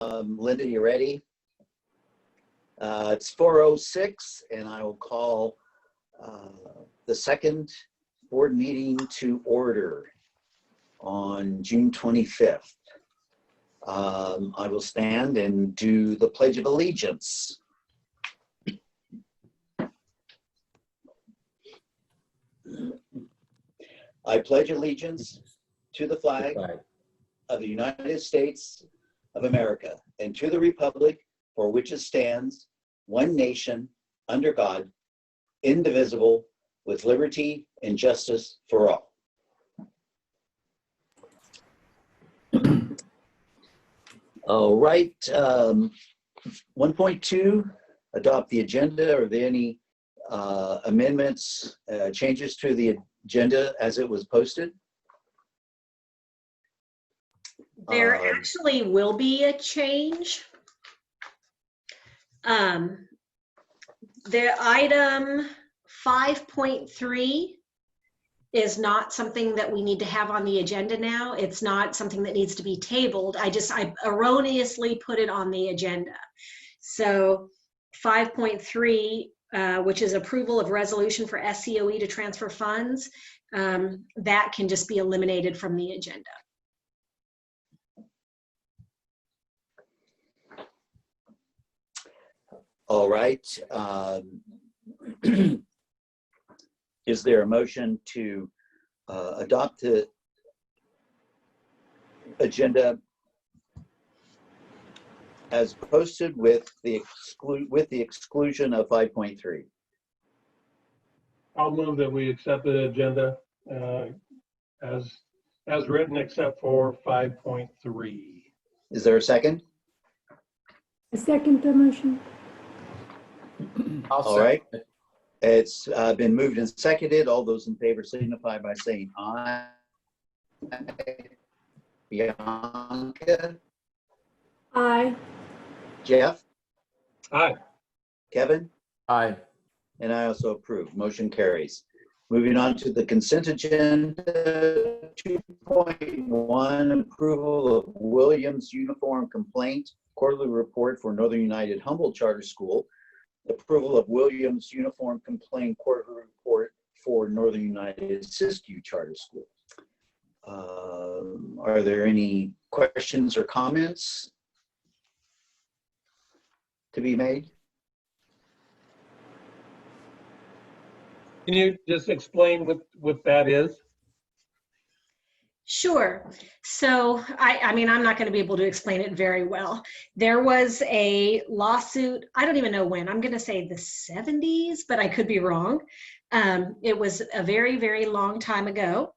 Linda, you ready? It's 4:06, and I will call the second board meeting to order on June 25th. I will stand and do the Pledge of Allegiance. I pledge allegiance to the flag of the United States of America and to the republic for which it stands, one nation, under God, indivisible, with liberty and justice for all. All right, 1.2, adopt the agenda. Are there any amendments, changes to the agenda as it was posted? There actually will be a change. The item 5.3 is not something that we need to have on the agenda now. It's not something that needs to be tabled. I erroneously put it on the agenda. So 5.3, which is approval of resolution for SCOE to transfer funds, that can just be eliminated from the agenda. All right. Is there a motion to adopt the agenda as posted with the exclusion of 5.3? I'll move that we accept the agenda as written, except for 5.3. Is there a second? I second the motion. All right. It's been moved and seconded. All those in favor signify by saying aye. Bianca? Aye. Jeff? Aye. Kevin? Aye. And I also approve. Motion carries. Moving on to the consent agenda, 2.1, approval of Williams Uniform Complaint Quarterly Report for Northern United Humboldt Charter School. Approval of Williams Uniform Complaint Quarterly Report for Northern United Siskiyou Charter School. Are there any questions or comments to be made? Can you just explain what that is? Sure. So, I mean, I'm not going to be able to explain it very well. There was a lawsuit, I don't even know when, I'm going to say the 70s, but I could be wrong. It was a very, very long time ago.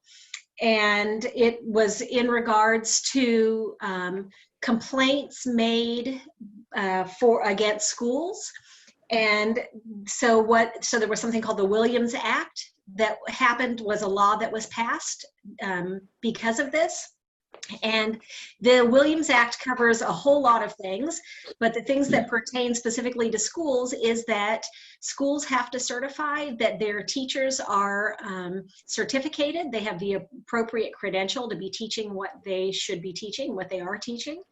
And it was in regards to complaints made against schools. And so there was something called the Williams Act that happened, was a law that was passed because of this. And the Williams Act covers a whole lot of things, but the things that pertain specifically to schools is that schools have to certify that their teachers are certificated. They have the appropriate credential to be teaching what they should be teaching, what they are teaching.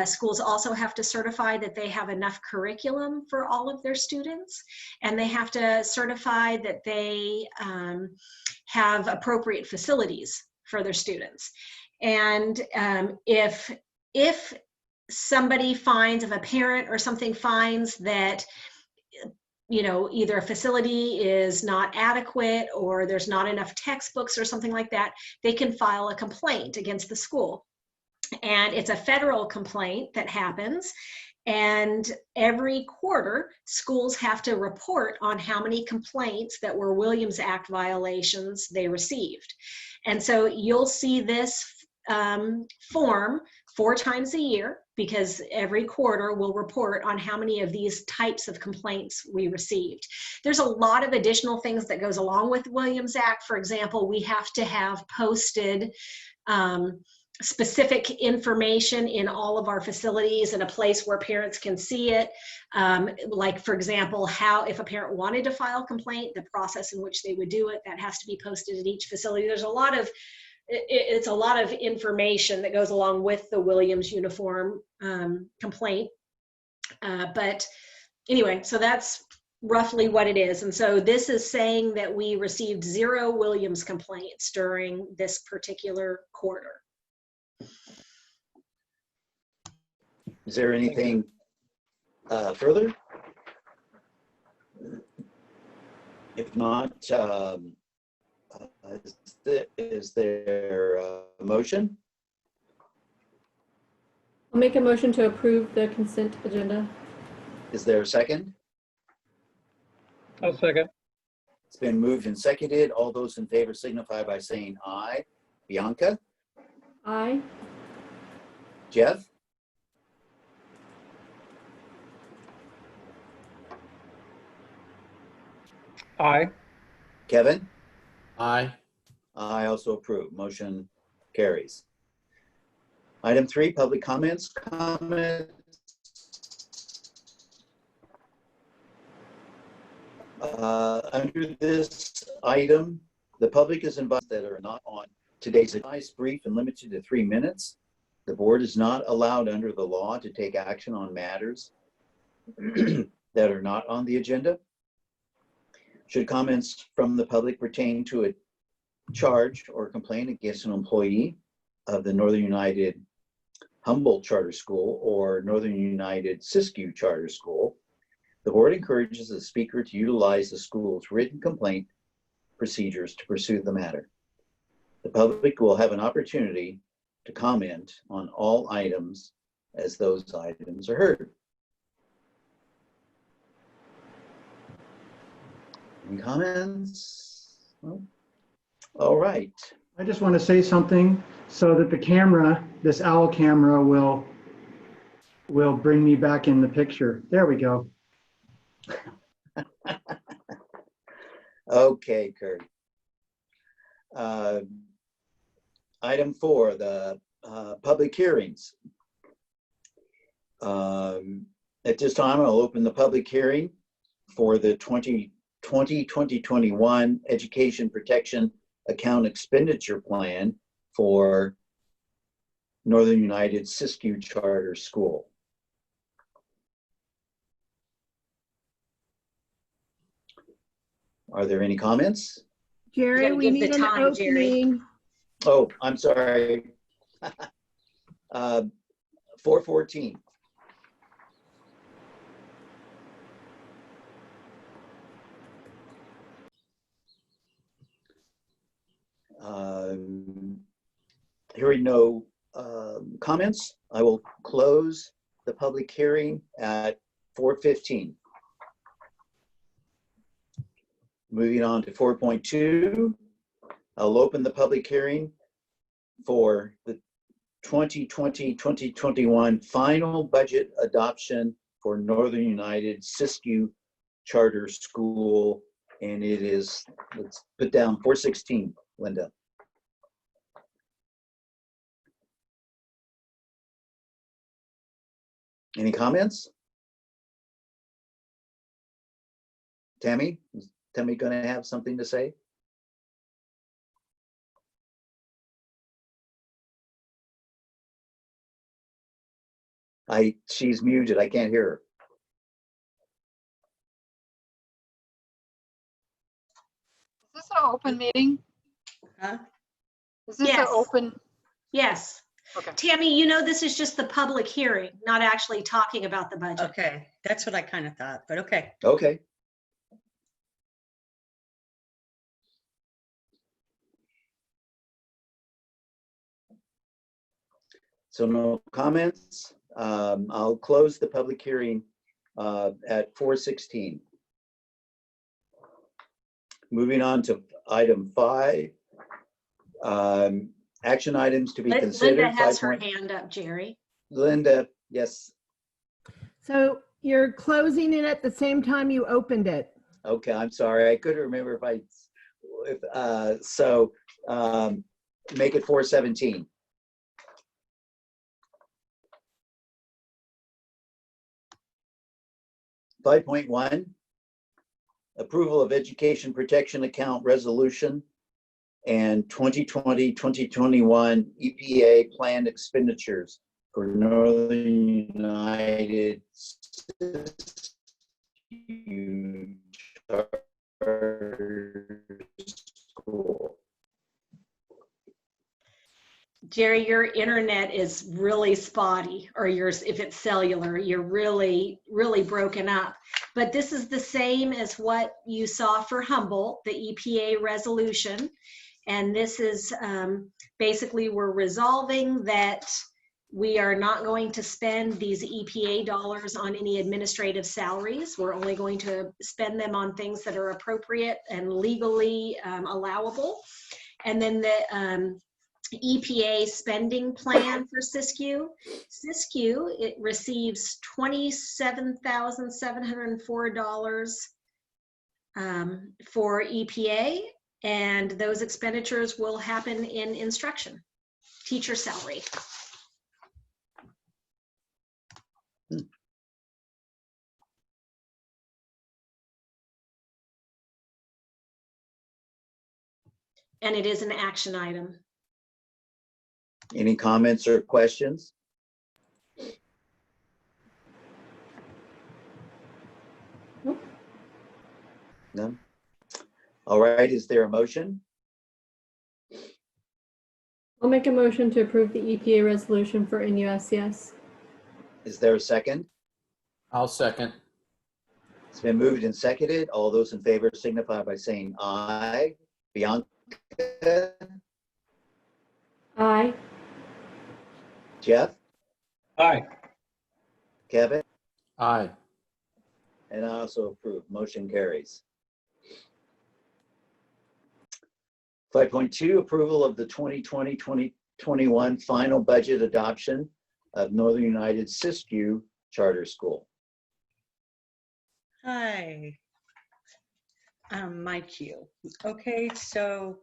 Schools also have to certify that they have enough curriculum for all of their students, and they have to certify that they have appropriate facilities for their students. And if somebody finds, if a parent or something finds that, you know, either a facility is not adequate or there's not enough textbooks or something like that, they can file a complaint against the school. And it's a federal complaint that happens. And every quarter, schools have to report on how many complaints that were Williams Act violations they received. And so you'll see this form 4 times a year, because every quarter we'll report on how many of these types of complaints we received. There's a lot of additional things that goes along with Williams Act. For example, we have to have posted specific information in all of our facilities in a place where parents can see it. Like, for example, how, if a parent wanted to file a complaint, the process in which they would do it, that has to be posted at each facility. There's a lot of it's a lot of information that goes along with the Williams uniform complaint. But anyway, so that's roughly what it is. And so this is saying that we received 0 Williams complaints during this particular quarter. Is there anything further? If not, is there a motion? I'll make a motion to approve the consent agenda. Is there a second? I'll second. It's been moved and seconded. All those in favor signify by saying aye. Bianca? Aye. Jeff? Aye. Kevin? Aye. I also approve. Motion carries. Item 3, public comments. Under this item, the public is invited that are not on today's advice brief and limited to 3 minutes. The board is not allowed under the law to take action on matters that are not on the agenda. Should comments from the public pertain to a charge or complaint against an employee of the Northern United Humboldt Charter School or Northern United Siskiyou Charter School, the board encourages the speaker to utilize the school's written complaint procedures to pursue the matter. The public will have an opportunity to comment on all items as those items are heard. Any comments? No? All right. I just want to say something so that the camera, this owl camera, will bring me back in the picture. There we go. Okay, Kurt. Item 4, the public hearings. At this time, I'll open the public hearing for the 2020-2021 Education Protection Account Expenditure Plan for Northern United Siskiyou Charter School. Are there any comments? You Jerry, gotta we give the need an time, Jerry. opening. Oh, I'm sorry. 414. Hearing no comments, I will close the public hearing at 4:15. Moving on to 4.2, I'll open the public hearing for the 2020-2021 final budget adoption for Northern United Siskiyou Charter School, and it is, let's put down 416, Linda. Any comments? Tammy? Is Tammy going to have something to say? She's muted. I can't hear her. Is this an open meeting? Huh? Is this an Yes. open? Yes. Okay. Tammy, you know, this is just the public hearing, not actually talking about the budget. Okay, that's what I kind of thought, but okay. Okay. So no comments. I'll close the public hearing at 4:16. Moving on to item 5. Action items to be considered. Linda has her 5. hand up, Jerry. Linda, yes. So you're closing it at the same time you opened it. Okay, I'm sorry. I couldn't remember make it 4:17. .1, approval of education protection account resolution and 2020-2021 EPA planned expenditures for Northern United Charter School. Jerry, your internet is really spotty, or yours, if it's cellular, you're really, really broken up. But this is the same as what you saw for Humboldt, the EPA resolution. And this is basically, we're resolving that we are not going to spend these EPA dollars on any administrative salaries. We're only going to spend them on things that are appropriate and legally allowable. And then the EPA spending plan for Siskiyou. Siskiyou, it receives $27,704 for EPA, and those expenditures will happen in instruction, teacher salary. And it is an action item. Any comments or questions? Nope. No? All right, is there a motion? I'll make a motion to approve the EPA resolution for NUSCS. Is there a second? I'll second. It's been moved and seconded. All those in favor signify by saying aye. Bianca, Aye. Jeff, Aye. Kevin, Aye. and I also approve. Motion carries. 5.2, approval of the 2020-2021 final budget adoption of Northern United Siskiyou Charter School. Hi. My cue. Okay, so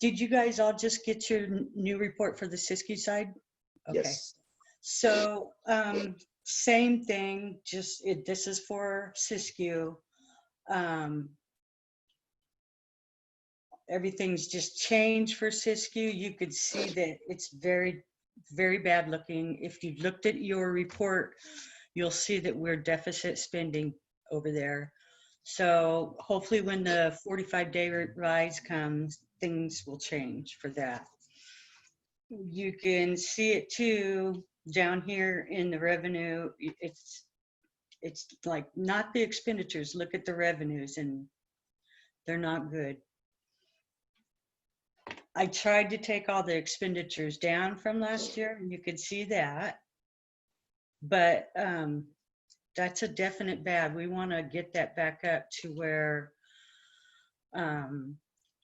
did you guys all just get your new report for the Siskiyou side? Okay. Yes. So same thing, just this is for Siskiyou. Everything's just changed for Siskiyou. You could see that it's very, very bad looking. If you looked at your report, you'll see that we're deficit spending over there. So hopefully when the 45-day rise comes, things will change for that. You can see it too down here in the revenue. It's like not the expenditures. Look at the revenues and they're not good. I tried to take all the expenditures down from last year, and you could see that. But that's a definite bad. We want to get that back up to where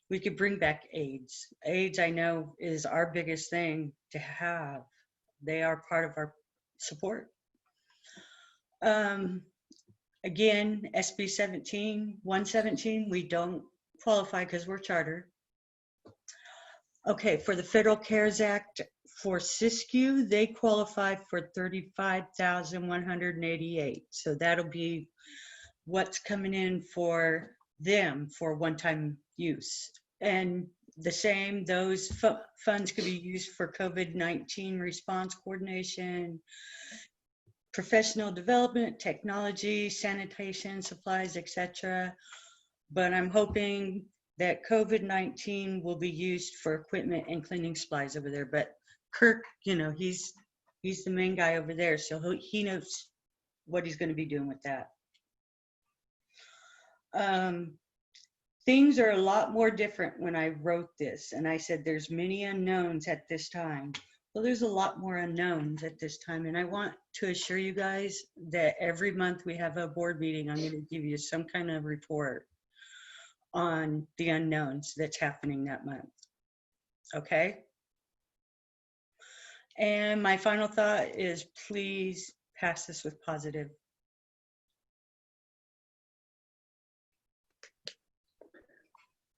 we could bring back aides. Aides, I know, is our biggest thing to have. They are part of our support. Again, SB 117, we don't qualify because we're charter. Okay, for the Federal CARES Act for Siskiyou, they qualify for $35,188. So that'll be what's coming in for them for one-time use. And the same, those funds could be used for COVID-19 response coordination, professional development, technology, sanitation, supplies, etc. But I'm hoping that COVID-19 will be used for equipment and cleaning supplies over there. But Kirk, you know, he's the main guy over there, so he knows what he's going to be doing with that. Things are a lot more different when I wrote this, and I said there's many unknowns at this time. Well, there's a lot more unknowns at this time, and I want to assure you guys that every month we have a board meeting, I'm going to give you some kind of report on the unknowns that's happening that month. Okay? And my final thought is please pass this with positive.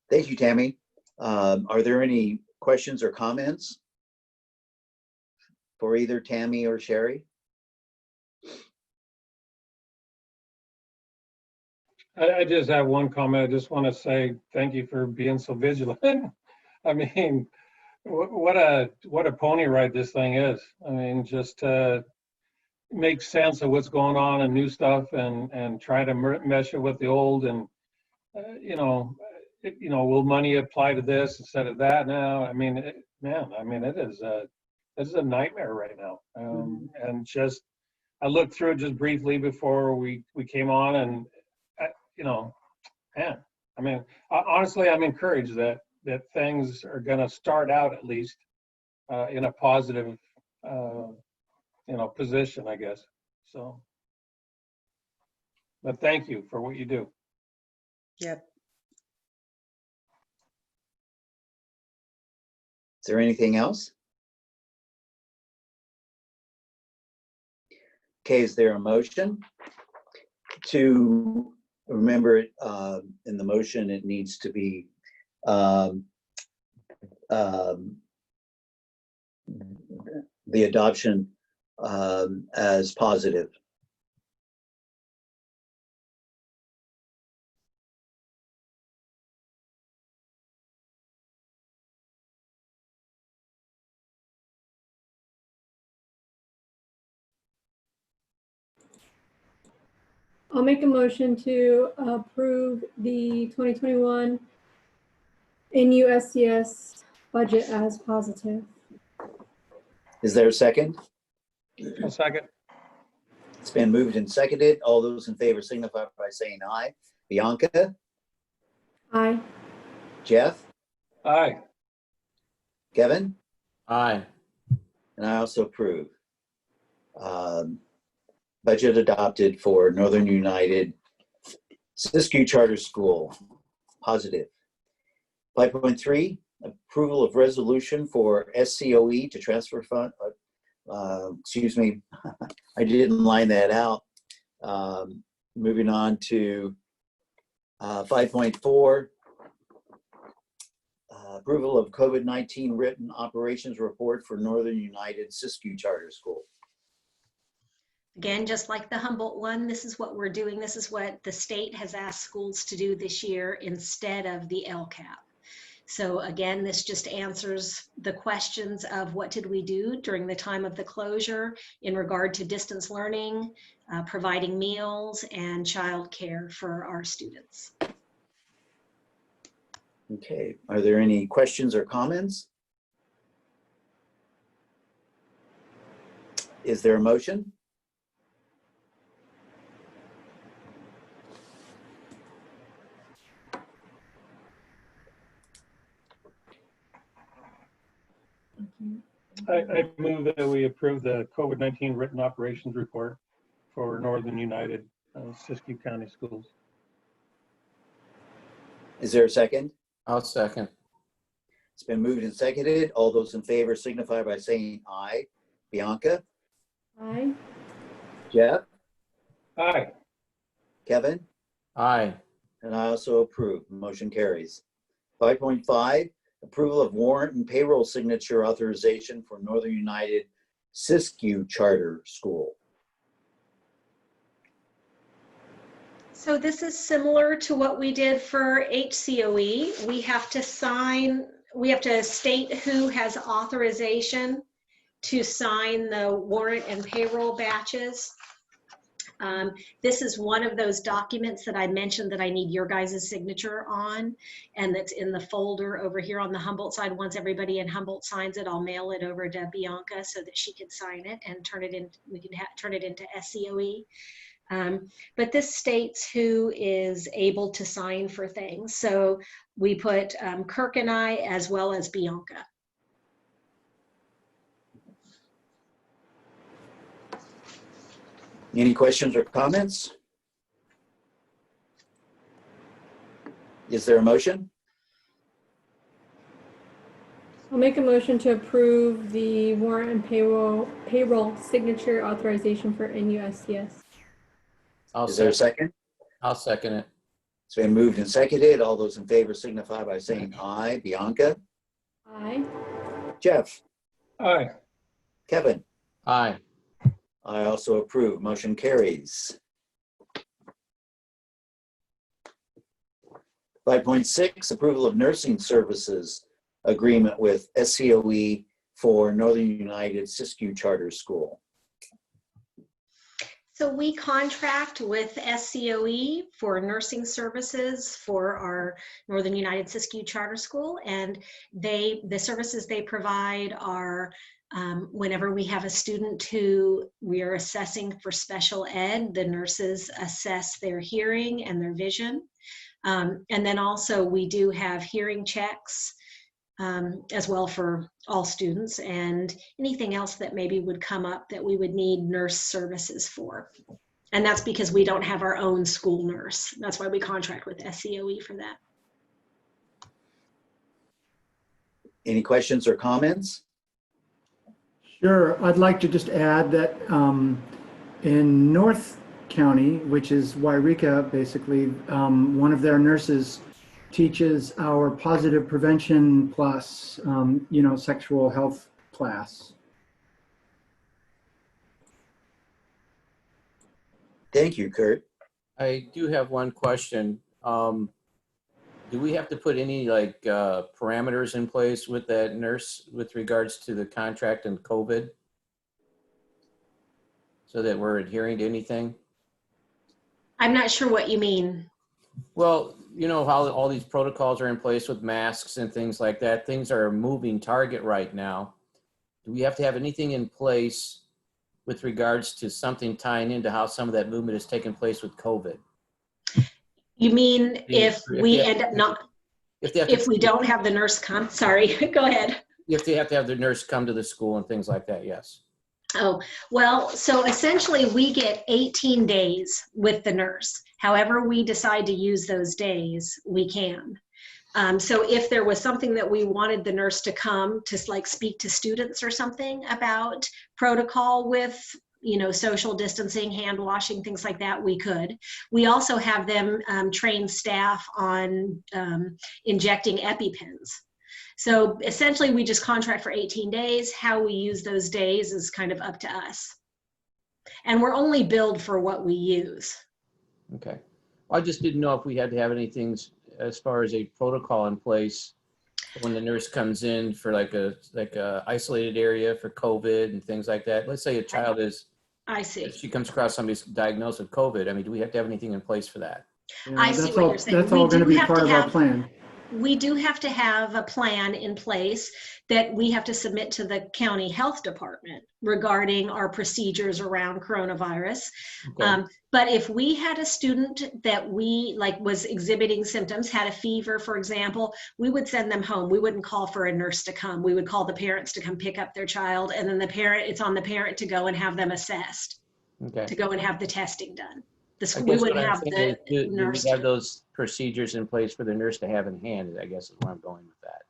Thank you, Tammy. Are there any questions or comments for either Tammy or Sherry? I just have one comment. I just want to say thank you for being so vigilant I mean, what a pony ride this thing is. I mean, just to make sense of what's going on and new stuff and try to mesh it with the old and, will money apply to this instead of that now? I mean, it is a nightmare right now. And just, I looked through it just briefly before we came on and, honestly, I'm encouraged that things are going to start out at least in a positive, position, I guess. So, but thank you for what you do. Yep. Is there anything else? Okay, is there a motion to remember it in the motion? It needs to be the adoption as positive. I'll make a motion to approve the 2021 NUSCS budget as positive. Is there a second? A second. It's been moved and seconded. All those in favor signify by saying aye. Bianca, Aye. Jeff, Aye. Kevin, Aye. and I also approve. Budget adopted for Northern United Siskiyou Charter School, positive. 5.3, approval of resolution for SCOE to transfer fund. Excuse me, I didn't line that out. Moving on to 5.4, approval of COVID-19 written operations report for Northern United Siskiyou Charter School. Again, just like the Humboldt one, this is what we're doing. This is what the state has asked schools to do this year instead of the LCAP. So again, this just answers the questions of what did we do during the time of the closure in regard to distance learning, providing meals, and childcare for our students. Okay, are there any questions or comments? Is there a motion? I move that we approve the COVID-19 written operations report for Northern United Siskiyou County Schools. Is there a second? I'll second. It's been moved and seconded. All those in favor signify by saying aye. Bianca, Aye. Jeff, Aye. Kevin, Aye. and I also approve. Motion carries. 5.5, approval of warrant and payroll signature authorization for Northern United Siskiyou Charter School. So this is similar to what we did for HCOE. We have to state who has authorization to sign the warrant and payroll batches. This is one of those documents that I mentioned that I need your guys' signature on, and that's in the folder over here on the Humboldt side. Once everybody in Humboldt signs it, I'll mail it over to Bianca so that she can sign it and turn it in. We can turn it into SCOE. But this states who is able to sign for things. So we put Kirk and I, as well as Bianca. Any questions or comments? Is there a motion? I'll make a motion to approve the warrant and payroll signature authorization for NUSCS. Is there a second? I'll second it. It's been moved and seconded. All those in favor signify by saying aye. Bianca, Aye. Jeff, Aye. Kevin, Aye. I also approve. Motion carries. 5.6, approval of nursing services agreement with SCOE for Northern United Siskiyou Charter School. So we contract with SCOE for nursing services for our Northern United Siskiyou Charter School, and the services they provide are whenever we have a student who we are assessing for special ed, the nurses assess their hearing and their vision. And then also we do have hearing checks as well for all students, and anything else that maybe would come up that we would need nurse services for. And that's because we don't have our own school nurse. That's why we contract with SCOE for that. Any questions or comments? Sure. I'd like to just add that in North County, which is Wairika, basically, one of their nurses teaches our positive prevention plus, sexual health class. Thank you, Kurt. I do have one question. Do we have to put any parameters in place with that nurse with regards to the contract and COVID? So that we're adhering to anything? I'm not sure what you mean. Well, you know how all these protocols are in place with masks and things like that. Things are a moving target right now. Do we have to have anything in place with regards to something tying into how some of that movement is taking place with COVID? You mean if we end up not, if we don't have the nurse come, sorry, go ahead. If they have to have the nurse come to the school and things like that, yes. Oh, well, so essentially we get 18 days with the nurse. However we decide to use those days, we can. So if there was something that we wanted the nurse to come to speak to students or something about protocol with, social distancing, hand washing, things like that, we could. We also have them train staff on injecting EpiPens. So essentially we just contract for 18 days. How we use those days is kind of up to us. And we're only billed for what we use. Okay. Well, I just didn't know if we had to have anything as far as a protocol in place when the nurse comes in for like a isolated area for COVID and things like that. Let's say a child is, I see. if she comes across somebody's diagnosed with COVID, I mean, do we have to have anything in place for that? I see what you're saying. That's all going to be part of our plan. We do have to have a plan in place that we have to submit to the county health department regarding our procedures around coronavirus. Okay. But if we had a student that we was exhibiting symptoms, had a fever, for example, we would send them home. We wouldn't call for a nurse to come. We would call the parents to come pick up their child, and then it's on the parent to go and have them assessed, Okay. to go and have the testing done. I We guess wouldn't what I'm have thinking the is, do nurse. we have those procedures in place for the nurse to have in hand, I guess is where I'm going with that.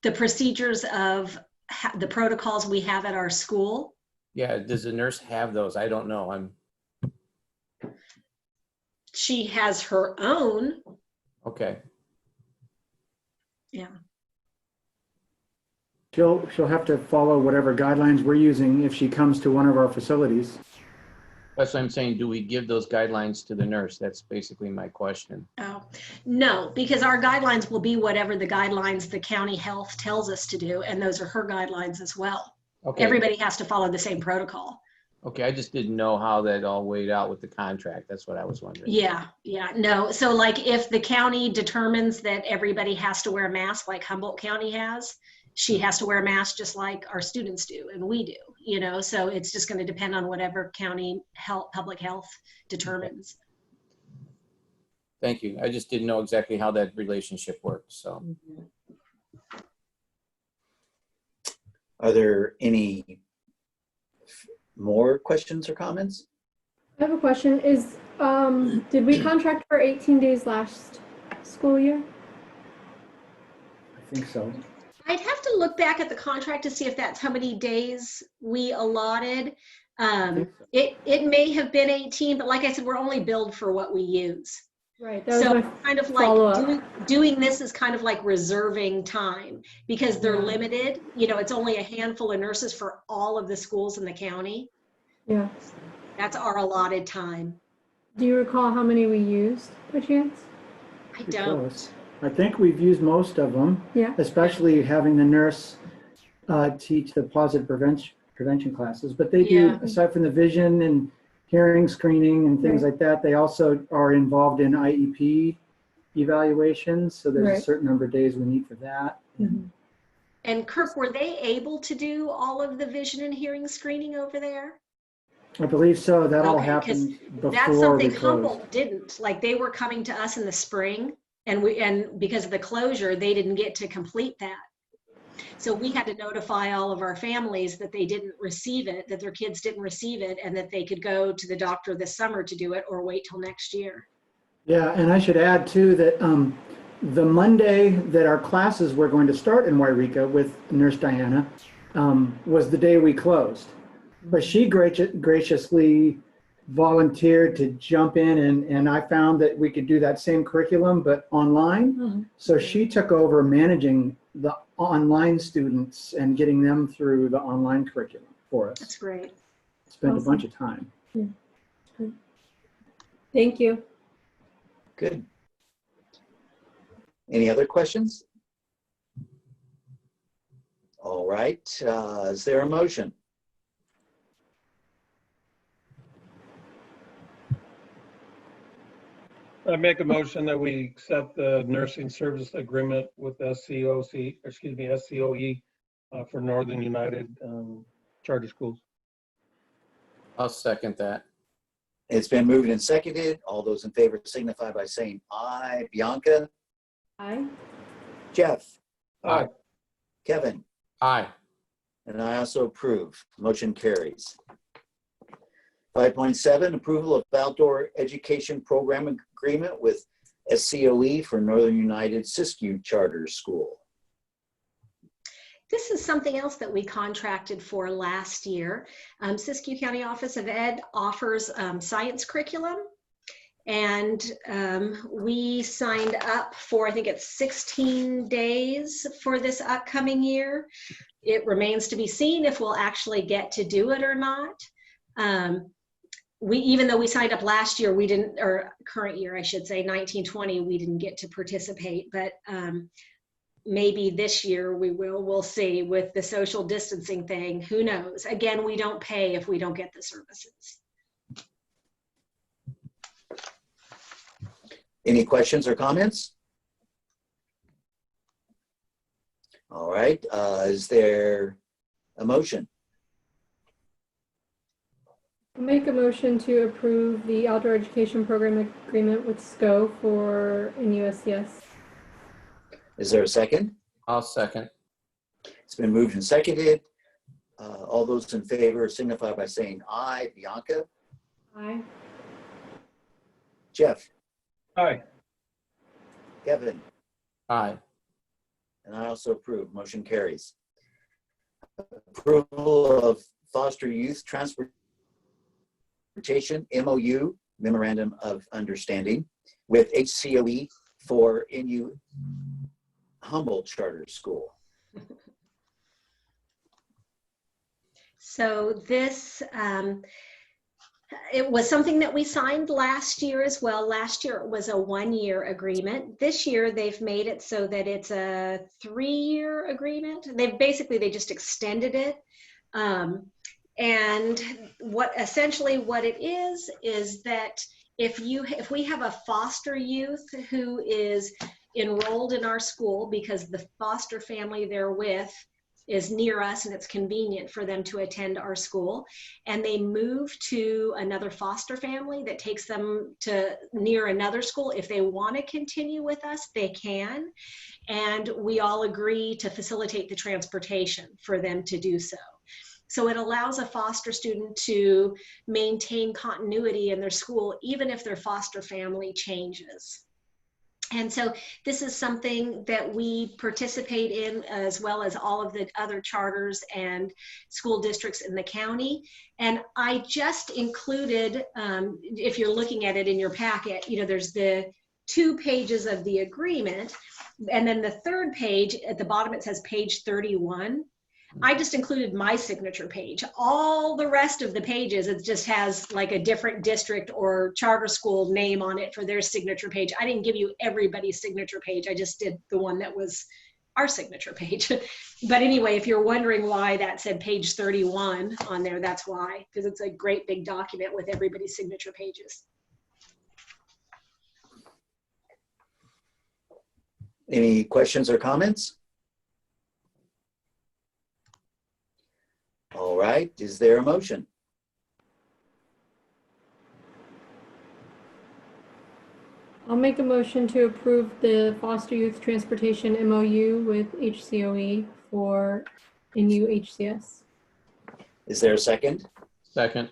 The procedures of the protocols we have at our school. Yeah, does the nurse have those? I don't know. She has her own. Okay. Yeah. She'll have to follow whatever guidelines we're using if she comes to one of our facilities. That's what I'm saying. Do we give those guidelines to the nurse? That's basically my question. Oh, no, because our guidelines will be whatever the guidelines the county health tells us to do, and those are her guidelines as well. Okay. Everybody has to follow the same protocol. Okay, I just didn't know how that all weighed out with the contract. That's what I was wondering. Yeah, no. So if the county determines that everybody has to wear a mask like Humboldt County has, she has to wear a mask just like our students do and we do, so it's just going to depend on whatever county public health determines. Thank you. I just didn't know exactly how that relationship worked, so. Are there any more questions or comments? I have a question. Did we contract for 18 days last school year? I think so. I'd have to look back at the contract to see if that's how many days we allotted. It may have been 18, but like I said, we're only billed for what we use. Right. That was So my kind of follow-up. doing this is kind of like reserving time because they're limited. It's only a handful of nurses for all of the schools in the county. Yeah. That's our allotted time. Do you recall how many we used by chance? I don't. I think we've used most of them, Yeah. especially having the nurse teach the positive prevention classes. But they do, Yeah. aside from the vision and hearing screening and things Right. like that, they also are involved in IEP evaluations. So there's a Right. certain number of days we need for that. Mhm. And Kirk, were they able to do all of the vision and hearing screening over there? I believe so. That all Okay, 'cause happened That's before we something closed. Humboldt didn't. Like, they were coming to us in the spring, and because of the closure, they didn't get to complete that. So we had to notify all of our families that they didn't receive it, that their kids didn't receive it, and that they could go to the doctor this summer to do it or wait till next year. Yeah, and I should add too that the Monday that our classes were going to start in Wairika with Nurse Diana was the day we closed. But she graciously volunteered to jump in, and I found that we could do that same curriculum but online. Mhm. So she took over managing the online students and getting them through the online curriculum for us. That's great. Spent Awesome. a bunch of time. Thank you. Good. Any other questions? All right, is there a motion? I make a motion that we accept the nursing service agreement with SCOE for Northern United Charter Schools. I'll second that. It's been moved and seconded. All those in favor signify by saying aye. Bianca, Aye. Jeff, Aye. Kevin, Aye. and I also approve. Motion carries. 5.7, approval of outdoor education program agreement with SCOE for Northern United Siskiyou Charter School. This is something else that we contracted for last year. Siskiyou County Office of Ed offers science curriculum, and we signed up for, I think it's 16 days for this upcoming year. It remains to be seen if we'll actually get to do it or not. Even though we signed up last year, we didn't, or current year, I should say, 1920, we didn't get to participate, but maybe this year we will. We'll see with the social distancing thing. Who knows? Again, we don't pay if we don't get the services. Any questions or comments? All right, is there a motion? I'll make a motion to approve the outdoor education program agreement with SCO for NUSCS. Is there a second? I'll second. It's been moved and seconded. All those in favor signify by saying aye. Bianca, Aye. Jeff, Aye. Kevin, Aye. and I also approve. Motion carries. Approval of foster youth transportation MOU, Memorandum of Understanding, with HCOE for NU Humboldt Charter School. So this, it was something that we signed last year as well. Last year it was a 1-year agreement. This year they've made it so that it's a 3-year agreement. They just extended it. And essentially what it is that if we have a foster youth who is enrolled in our school because the foster family they're with is near us and it's convenient for them to attend our school, and they move to another foster family that takes them to near another school, if they want to continue with us, they can. And we all agree to facilitate the transportation for them to do so. So it allows a foster student to maintain continuity in their school, even if their foster family changes. And so this is something that we participate in, as well as all of the other charters and school districts in the county. And I just included, if you're looking at it in your packet, there's the 2 pages of the agreement. And then the 3rd page, at the bottom, it says page 31. I just included my signature page. All the rest of the pages, it just has like a different district or charter school name on it for their signature page. I didn't give you everybody's signature page. I just did the one that was our signature page. But anyway, if you're wondering why that said page 31 on there, that's why, because it's a great big document with everybody's signature pages. Any questions or comments? All right, is there a motion? I'll make a motion to approve the foster youth transportation MOU with HCOE for NUHCS. Is there a second? Second.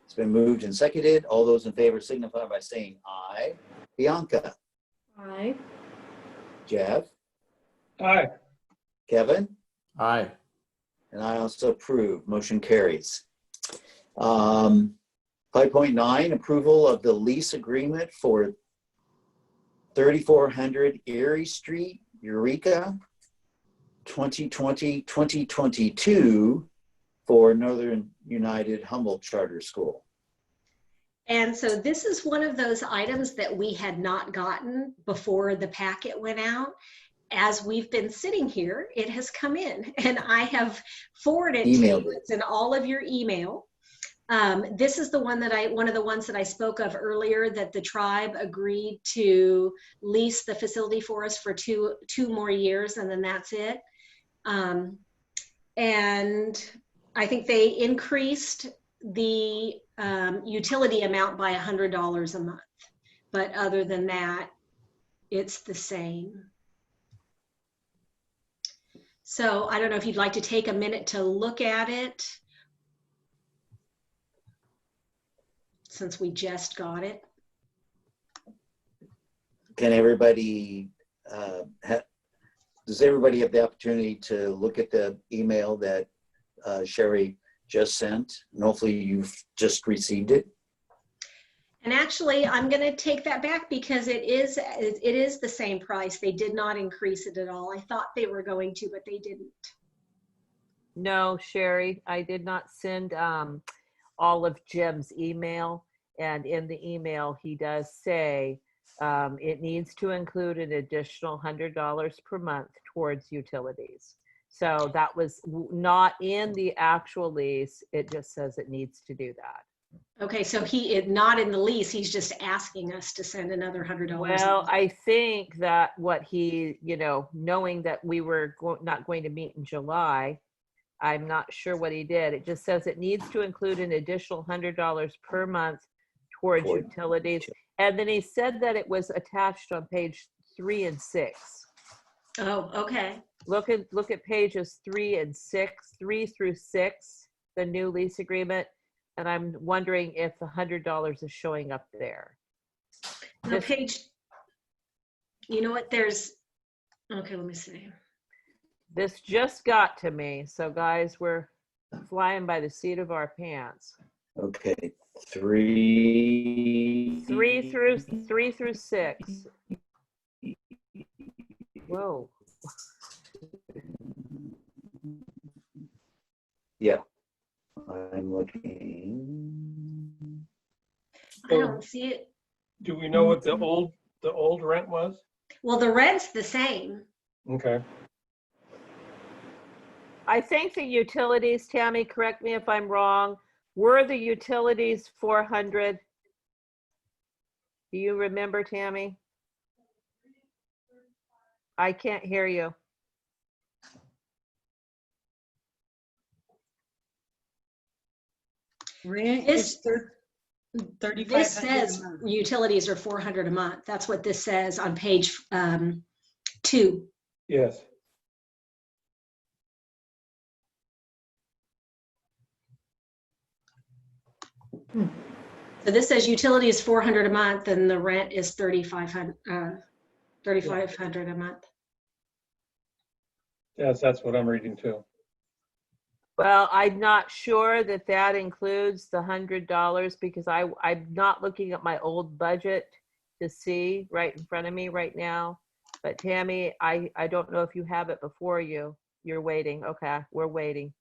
It's been moved and seconded. All those in favor signify by saying aye. Bianca, Aye. Jeff, Aye. Kevin, Aye. and I also approve. Motion carries. 5.9, approval of the lease agreement for 3400 Erie Street, Eureka, 2020-2022 for Northern United Humboldt Charter School. And so this is one of those items that we had not gotten before the packet went out. As we've been sitting here, it has come in, and I have forwarded it to you. It's in all of your email. This is the one that one of the ones that I spoke of earlier, that the tribe agreed to lease the facility for us for two more years, and then that's it. And I think they increased the utility amount by $100 a month. But other than that, it's the same. So I don't know if you'd like to take a minute to look at it, since we just got it. Can everybody, does everybody have the opportunity to look at the email that Sherry just sent? And hopefully you've just received it. And actually, I'm going to take that back, because it is the same price. They did not increase it at all. I thought they were going to, but they didn't. No, Sherry, I did not send all of Jim's email. And in the email, he does say it needs to include an additional $100 per month towards utilities. So that was not in the actual lease. It just says it needs to do that. Okay, so he is not in the lease. He's just asking us to send another $100. Well, I think that what he, knowing that we were not going to meet in July, I'm not sure what he did. It just says it needs to include an additional $100 per month towards utilities. And then he said that it was attached on page 3 and 6. Oh, okay. Look at pages 3 and 6, 3 through 6, the new lease agreement. And I'm wondering if the $100 is showing up there. The page, you know what, there's, okay, let me see. This just got to me. So guys, we're flying by the seat of our pants. Okay, 3 through 6. Whoa. Yeah, I'm looking. I don't see it. Do we know what the old rent was? Well, the rent's the same. Okay. I think the utilities, Tammy, correct me if I'm wrong, were the utilities $400? Do you remember, Tammy? I can't hear you. Rent This- is $3,500 This a says month. utilities are $400 a month. That's what this says on page 2. Yes. So this says utilities $400 a month, and the rent is $3,500 a month. Yes, that's what I'm reading too. Well, I'm not sure that that includes the $100 because I'm not looking at my old budget to see right in front of me right now. But Tammy, I don't know if you have it before you. You're waiting. Okay, we're waiting.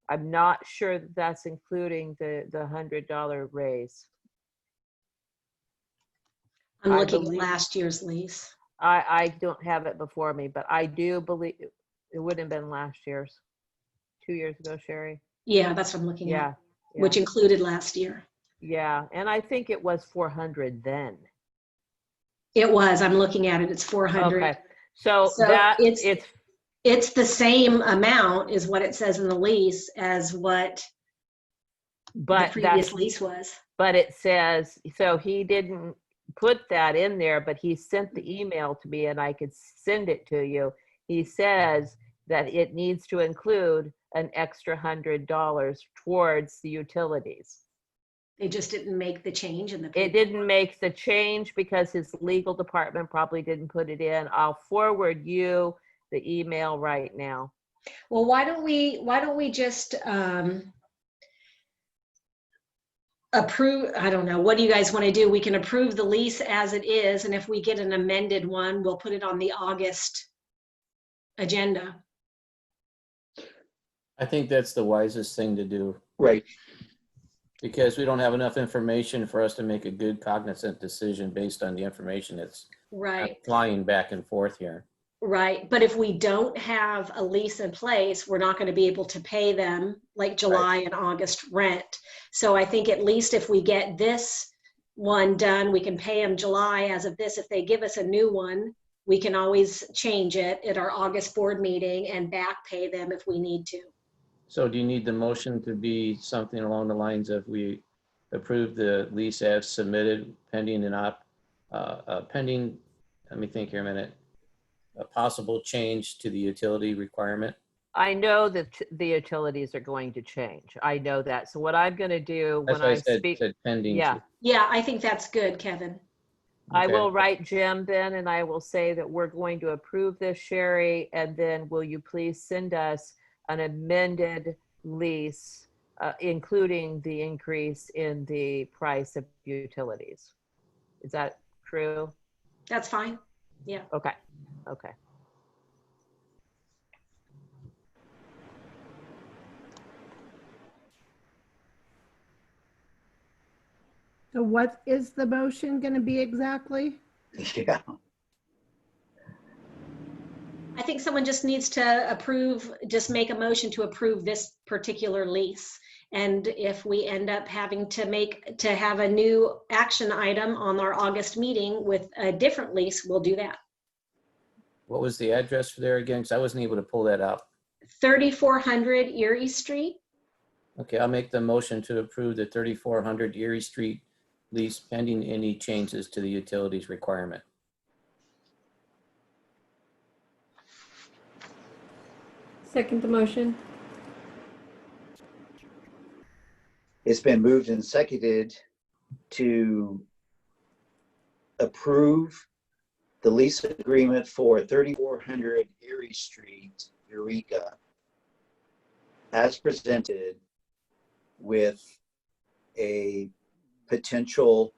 I'm not sure that that's including the $100 raise. I'm I looking at believe- last year's lease. I don't have it before me, but I do believe it wouldn't have been last year's. 2 years ago, Sherry. Yeah, that's what I'm looking Yeah. at, which included last year. Yeah, and I think it was 400 then. It was, I'm looking at it, it's 400. Okay, so So that it's the same amount is what it says in the lease as what the but previous lease was. but it says, so he didn't put that in there, but he sent the email to me and I could send it to you. He says that it needs to include an extra $100 towards the utilities. They just didn't make the change in the. It didn't make the change because his legal department probably didn't put it in. I'll forward you the email right now. Well, why don't we just approve, I don't know, what do you guys want to do? We can approve the lease as it is, and if we get an amended one, we'll put it on the August agenda. I think that's the wisest thing to do, Right. because we don't have enough information for us to make a good cognizant decision based on the information that's Right. flying back and forth here. Right, but if we don't have a lease in place, we're not going to be able to pay them like July and August rent. So I think at least if we get this one done, we can pay them July as of this. If they give us a new one, we can always change it at our August board meeting and back pay them if we need to. So do you need the motion to be something along the lines of we approve the lease as submitted pending pending, let me think here a minute, a possible change to the utility requirement? I know that the utilities are going to change. I know that. So what I'm going to do That's when why I said speak, pending. yeah, Yeah, I think that's good, Kevin. I Okay. will write Jim then, and I will say that we're going to approve this, Sherry, and then will you please send us an amended lease, including the increase in the price of utilities? Is that true? That's fine. Yeah. Okay, okay. So what is the motion going to be exactly? Yeah. I think someone just needs to approve, just make a motion to approve this particular lease. And if we end up having to have a new action item on our August meeting with a different lease, we'll do that. What was the address for there again? Because I wasn't able to pull that up. 3400 Erie Street. Okay, I'll make the motion to approve the 3400 Erie Street lease pending any changes to the utilities requirement. Second the motion. It's been moved and seconded to approve the lease agreement for 3400 Erie Street, Eureka, as presented with a potential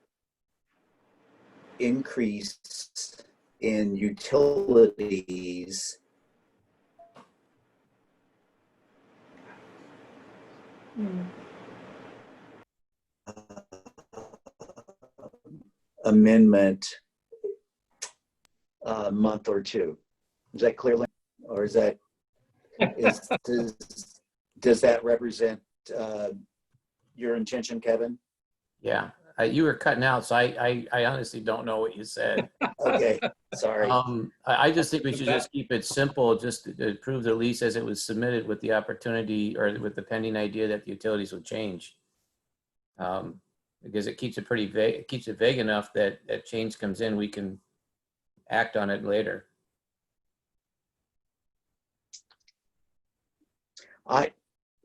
increase in utilities amendment a month or two. Is that clear? Or is that, does that represent your intention, Kevin? Yeah, you were cutting out, so I honestly don't know what you said. Okay, sorry. I just think we should just keep it simple, just to approve the lease as it was submitted with the opportunity or with the pending idea that the utilities would change. Because it keeps it pretty vague, it keeps it vague enough that that change comes in, we can act on it later.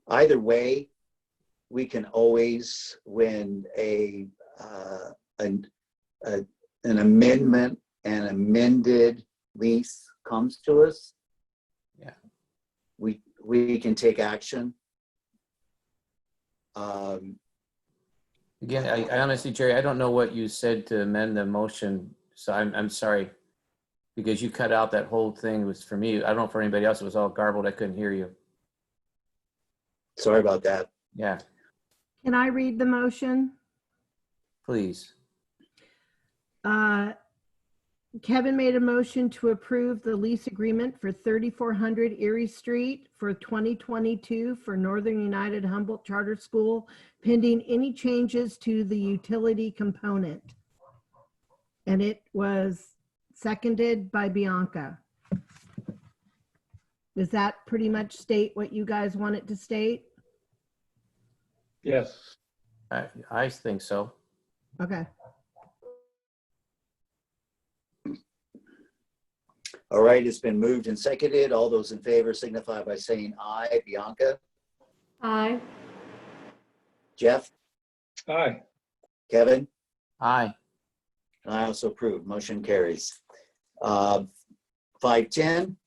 Either way, we can always, when an amendment, an amended lease comes to us, Yeah. we can take action. Again, I honestly, Jerry, I don't know what you said to amend the motion, so I'm sorry. because you cut out that whole thing. It was for me. I don't know for anybody else. It was all garbled. I couldn't hear you. Sorry about that. Yeah, Can I read the motion? please. Kevin made a motion to approve the lease agreement for 3400 Erie Street for 2022 for Northern United Humboldt Charter School, pending any changes to the utility component. And it was seconded by Bianca. Does that pretty much state what you guys want it to state? Yes. I think so. Okay. All right, it's been moved and seconded. All those in favor signify by saying aye. Bianca, Aye. Jeff, Aye. Kevin, Aye. and I also approve. Motion carries. 510,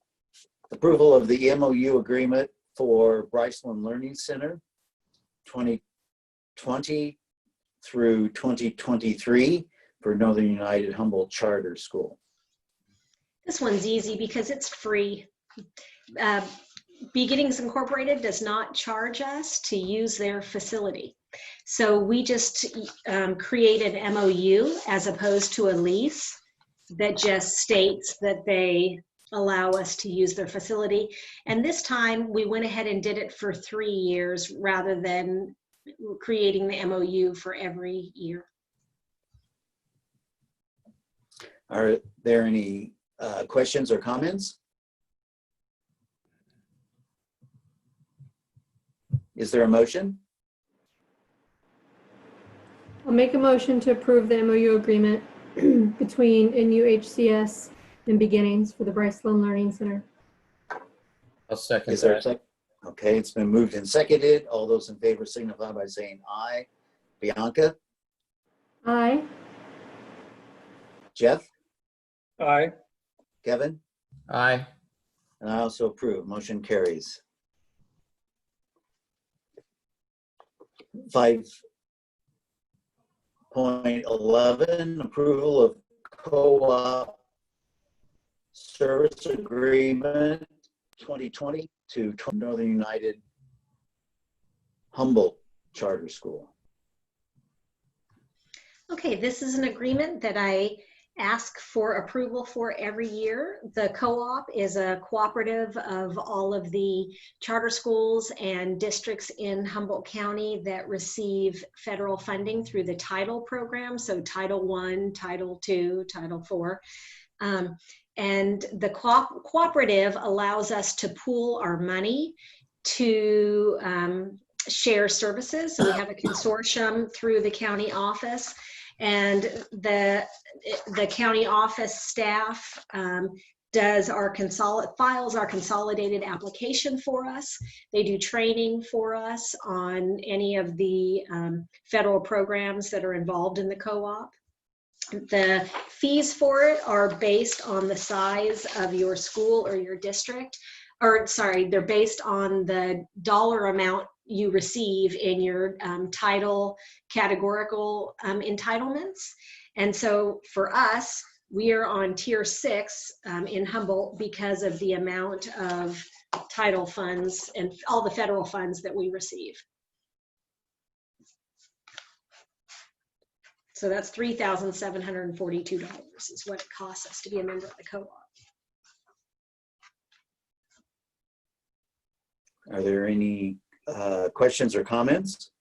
approval of the MOU agreement for Bryceland Learning Center 2020 through 2023 for Northern United Humboldt Charter School. This one's easy because it's free. Beginnings Incorporated does not charge us to use their facility. So we just create an MOU as opposed to a lease that just states that they allow us to use their facility. And this time we went ahead and did it for 3 years rather than creating the MOU for every year. Are there any questions or comments? Is there a motion? I'll make a motion to approve the MOU agreement between NUHCS and Beginnings for the Bryceland Learning Center. I'll second Is there a that. second? Okay, it's been moved and seconded. All those in favor signify by saying aye. Bianca, Aye. Jeff, Aye. Kevin, Aye. and I also approve. Motion carries. 5.11, approval of co-op service agreement 2020 to Northern United Humboldt Charter School. Okay, this is an agreement that I ask for approval for every year. The co-op is a cooperative of all of the charter schools and districts in Humboldt County that receive federal funding through the Title program. So Title I, Title II, Title IV. And the cooperative allows us to pool our money to share services. So we have a consortium through the county office, and the county office staff files our consolidated application for us. They do training for us on any of the federal programs that are involved in the co-op. The fees for it are based on the size of your school or your district, or sorry, they're based on the dollar amount you receive in your title categorical entitlements. And so for us, we are on tier 6 in Humboldt because of the amount of title funds and all the federal funds that we receive. So that's $3,742 is what it costs us to be a member of the co-op. Are there any questions or comments?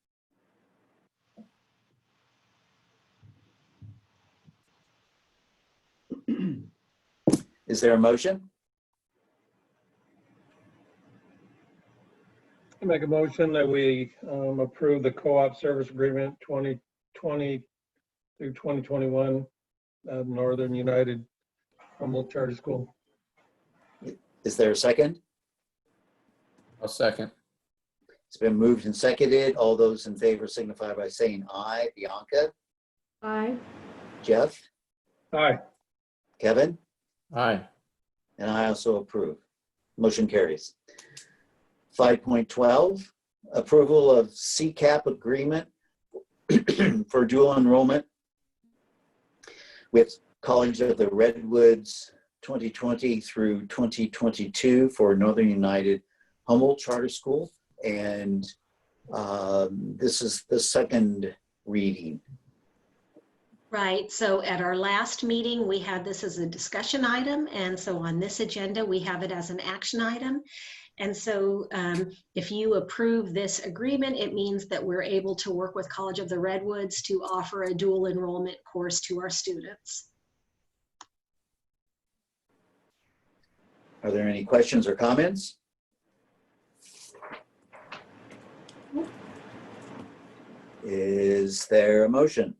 Is there a motion? I make a motion that we approve the co-op service agreement 2020 through 2021, Northern United Humboldt Charter School. Is there a second? I'll second. It's been moved and seconded. All those in favor signify by saying aye. Bianca, Aye. Jeff, Aye. Kevin, Aye. and I also approve. Motion carries. 5.12, approval of CCAP agreement for dual enrollment with College of the Redwoods 2020 through 2022 for Northern United Humboldt Charter School. And this is the second reading. Right, so at our last meeting, we had this as a discussion item, and so on this agenda, we have it as an action item. And so if you approve this agreement, it means that we're able to work with College of the Redwoods to offer a dual enrollment course to our students. Are there any questions or comments? Is there a motion?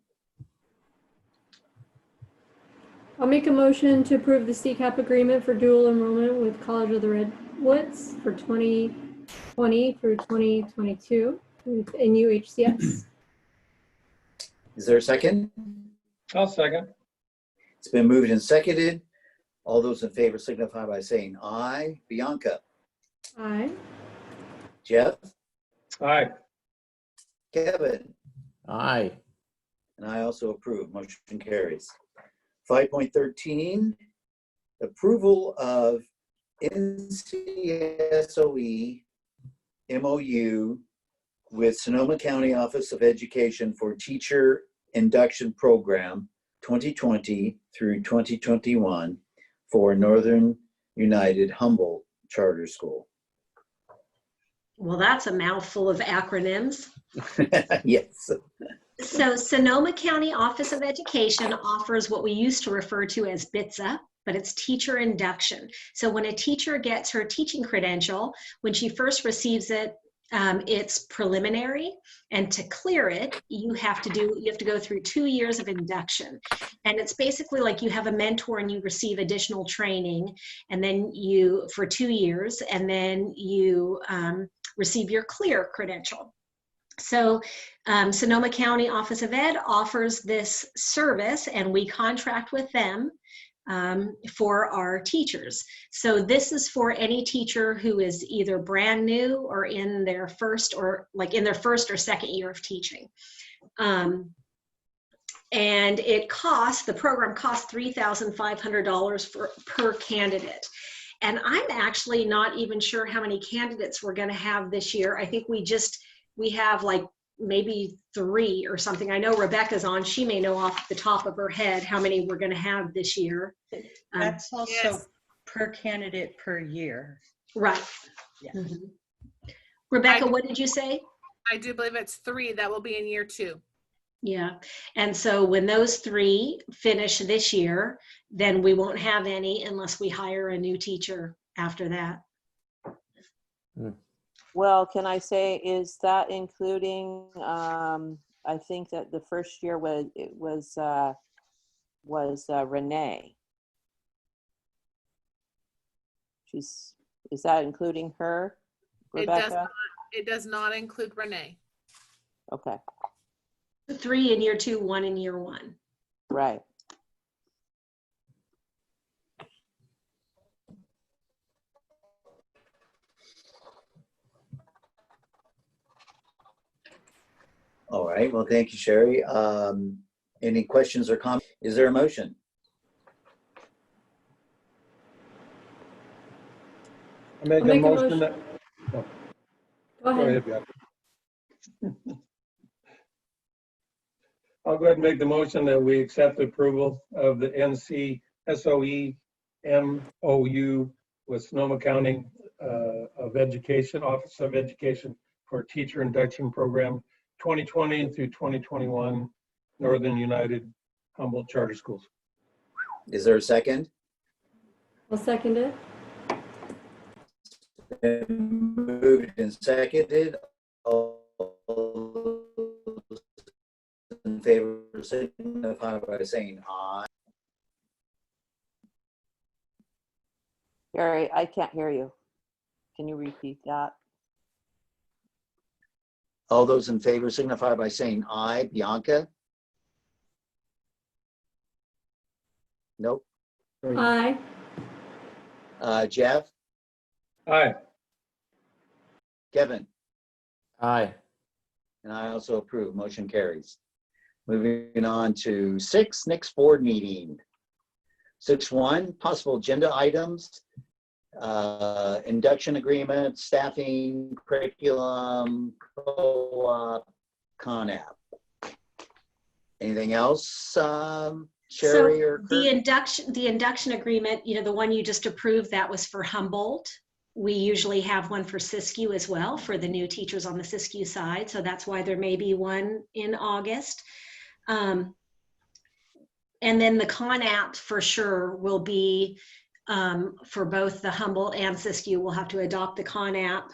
I'll make a motion to approve the CCAP agreement for dual enrollment with College of the Redwoods for 2020 through 2022 with NUHCS. Is there a second? I'll second. It's been moved and seconded. All those in favor signify by saying aye. Bianca? Aye. Jeff? Aye. Kevin? Aye. And I also approve. Motion carries. 5.13, approval of NCSOE MOU with Sonoma County Office of Education for Teacher Induction Program 2020 through 2021 for Northern United Humboldt Charter School. Well, that's a mouthful of acronyms. Yes. So Sonoma County Office of Education offers what we used to refer to as BITSA, but it's teacher induction. So when a teacher gets her teaching credential, when she first receives it, it's preliminary, and to clear it, you have to go through 2 years of induction. And it's basically like you have a mentor and you receive additional training, and then for 2 years, and then you receive your clear credential. So Sonoma County Office of Ed offers this service, and we contract with them for our teachers. So this is for any teacher who is either brand new or in their first or second year of teaching. And the program costs $3,500 per candidate. And I'm actually not even sure how many candidates we're going to have this year. I think we have like maybe 3 or something. I know Rebecca's on. She may know off the top of her head how many we're going to have this year. That's also per candidate per year. Right. Yeah. Mm-hmm. Rebecca, what did you say? I do believe it's 3 that will be in year 2. Yeah. And so when those 3 finish this year, then we won't have any unless we hire a new teacher after that. Well, can I say, is that including, I think that the first year was Renee. Is that including her, Rebecca? It does not include Renee. Okay, 3 in year 2, 1 in year 1. right. All right. Well, thank you, Sherry. Any questions or comments? Is there a motion? I make I'll a make a motion motion. that. Go Go ahead. ahead, Bianca. I'll go ahead and make the motion that we accept the approval of the NCSOE MOU with Sonoma County of Education, Office of Education for Teacher Induction Program 2020 through 2021, Northern United Humboldt Charter Schools. Is there a second? I'll second it. Moved and seconded. All those in favor signify by saying aye. Gary, I can't hear you. Can you repeat that? All those in favor signify by saying aye. Bianca? Nope. Aye. Jeff? Aye. Kevin? Aye. And I also approve. Motion carries. Moving on to 6, NUCS board meeting. 6.1, possible agenda items, induction agreement, staffing, curriculum, co-op, CONAP. Anything else, Sherry or Kurt? The induction agreement, the one you just approved, that was for Humboldt. We usually have one for Siskiyou as well for the new teachers on the Siskiyou side. So that's why there may be one in August. And then the CONAP for sure will be for both the Humboldt and Siskiyou. We'll have to adopt the CONAP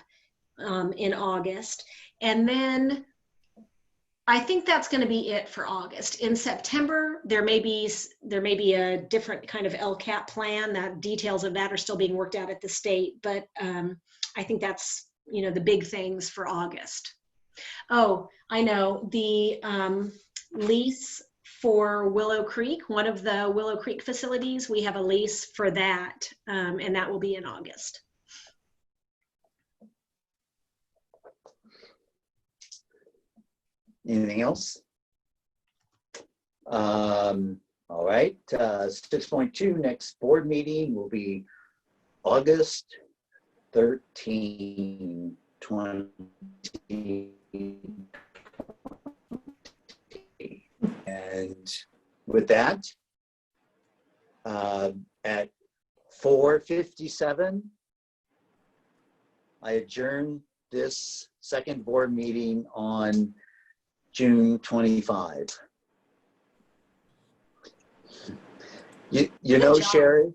in August. And then I think that's going to be it for August. In September, there may be a different kind of LCAP plan. The details of that are still being worked out at the state, but I think that's the big things for August. Oh, I know the lease for Willow Creek, one of the Willow Creek facilities. We have a lease for that, and that will be in August. Anything else? All right, 6.2, next board meeting will be August 13, 2020. And with that, at 4:57, I adjourn this second board meeting on June 25. You know, job. Sherry,